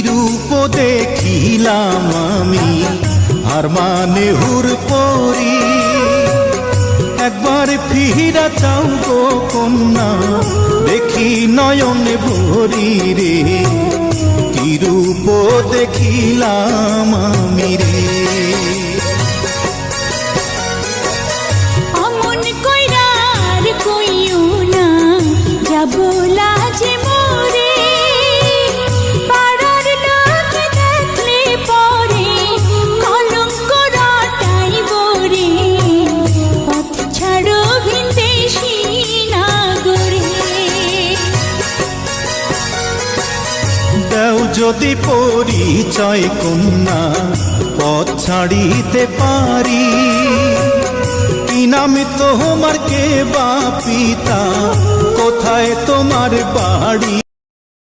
রূপ দেখিলাম আমি আর মানে হুর পরি, একবার ফিরা চাও গো কন্যা দেখি নয়নে ভরি রে, কি রূপ দেখিলাম আমি রে। অমন কইরার কইও না যাবো লাজে মোরে, পাড়ার লোক দেখলে পরে কলঙ্ক রটাইব রে, পথ ছাড়ো ভিনদেশী নাগরে। দেও যদি পরিচয় কন্যা পথ ছাড়িতে পারি, কি নাম তোমার কে বা পিতা, কোথায় তোমার বাড়ি